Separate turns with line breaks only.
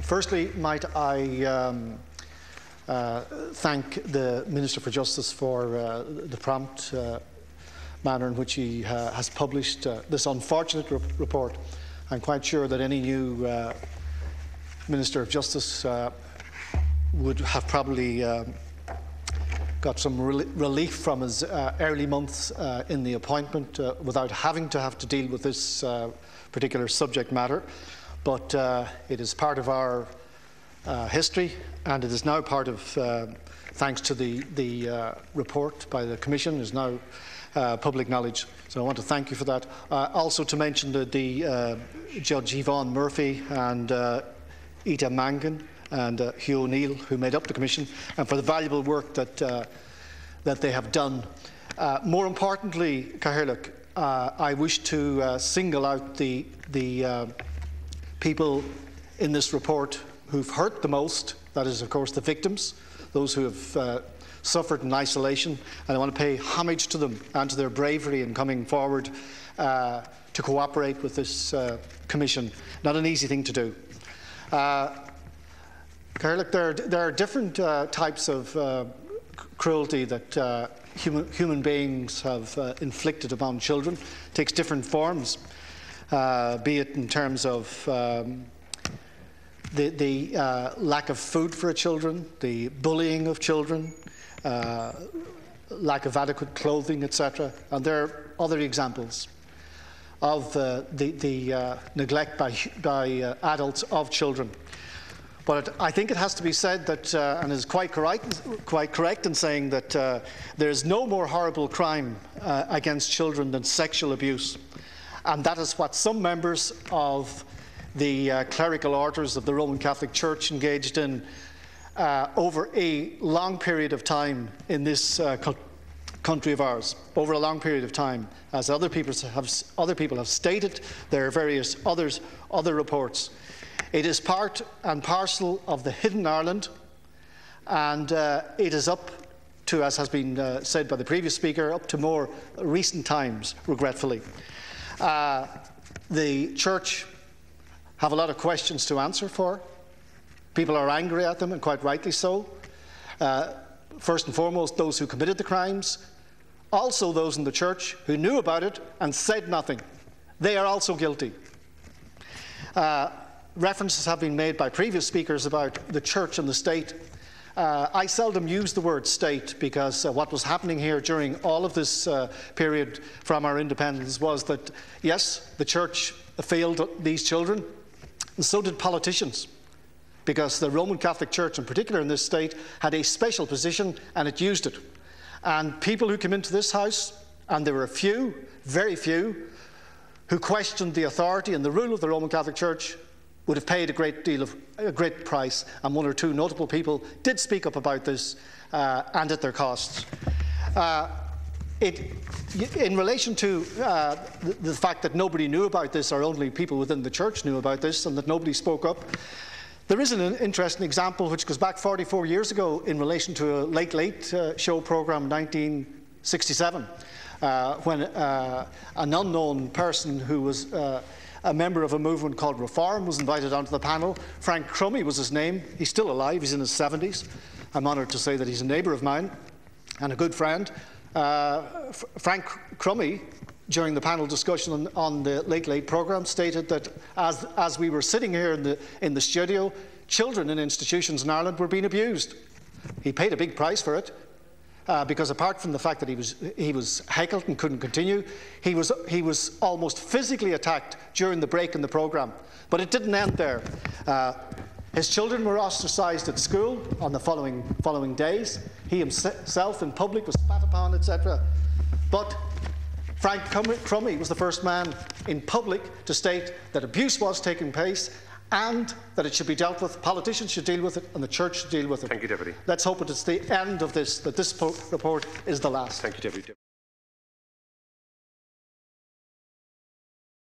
Firstly, might I thank the Minister for Justice for the prompt manner in which he has published this unfortunate report. I'm quite sure that any new Minister of Justice would have probably got some relief from his early months in the appointment without having to deal with this particular subject matter. But it is part of our history, and it is now part of, thanks to the report by the Commission, is now public knowledge. So I want to thank you for that. Also to mention the Judge Eamonn Murphy and Ita Mangan and Hugh O'Neill, who made up the Commission, and for the valuable work that they have done. More importantly, Cathaoirleach, I wish to single out the people in this report who've hurt the most. That is, of course, the victims, those who have suffered in isolation, and I want to pay homage to them and to their bravery in coming forward to cooperate with this Commission. Not an easy thing to do. Cathaoirleach, there are different types of cruelty that human beings have inflicted upon children. It takes different forms. Be it in terms of the lack of food for children, the bullying of children, lack of adequate clothing, etc. And there are other examples of the neglect by adults of children. But I think it has to be said that, and is quite correct in saying that there is no more horrible crime against children than sexual abuse. And that is what some members of the clerical orders of the Roman Catholic Church engaged in over a long period of time in this country of ours. Over a long period of time, as other people have stated, there are various other reports. It is part and parcel of the hidden Ireland, and it is up to, as has been said by the previous speaker, up to more recent times, regretfully. The Church have a lot of questions to answer for. People are angry at them, and quite rightly so. First and foremost, those who committed the crimes, also those in the Church who knew about it and said nothing. They are also guilty. References have been made by previous speakers about the Church and the state. I seldom use the word state because what was happening here during all of this period from our independence was that, yes, the Church failed these children, and so did politicians, because the Roman Catholic Church, in particular in this state, had a special position and it used it. And people who came into this House, and there were a few, very few, who questioned the authority and the rule of the Roman Catholic Church, would have paid a great price, and one or two notable people did speak up about this and at their costs. In relation to the fact that nobody knew about this, or only people within the Church knew about this, and that nobody spoke up, there is an interesting example which goes back 44 years ago in relation to a Late Late Show programme in 1967, when an unknown person who was a member of a movement called Reform was invited onto the panel. Frank Crummy was his name. He's still alive. He's in his 70s. I'm honoured to say that he's a neighbour of mine and a good friend. Frank Crummy, during the panel discussion on the Late Late programme, stated that as we were sitting here in the studio, children in institutions in Ireland were being abused. He paid a big price for it. Because apart from the fact that he was heckled and couldn't continue, he was almost physically attacked during the break in the programme. But it didn't end there. His children were ostracised at school on the following days. He himself in public was spat upon, etc. But Frank Crummy was the first man in public to state that abuse was taking place and that it should be dealt with. Politicians should deal with it, and the Church should deal with it.
Thank you, Deputy.
Let's hope it is the end of this, that this report is the last.
Thank you, Deputy.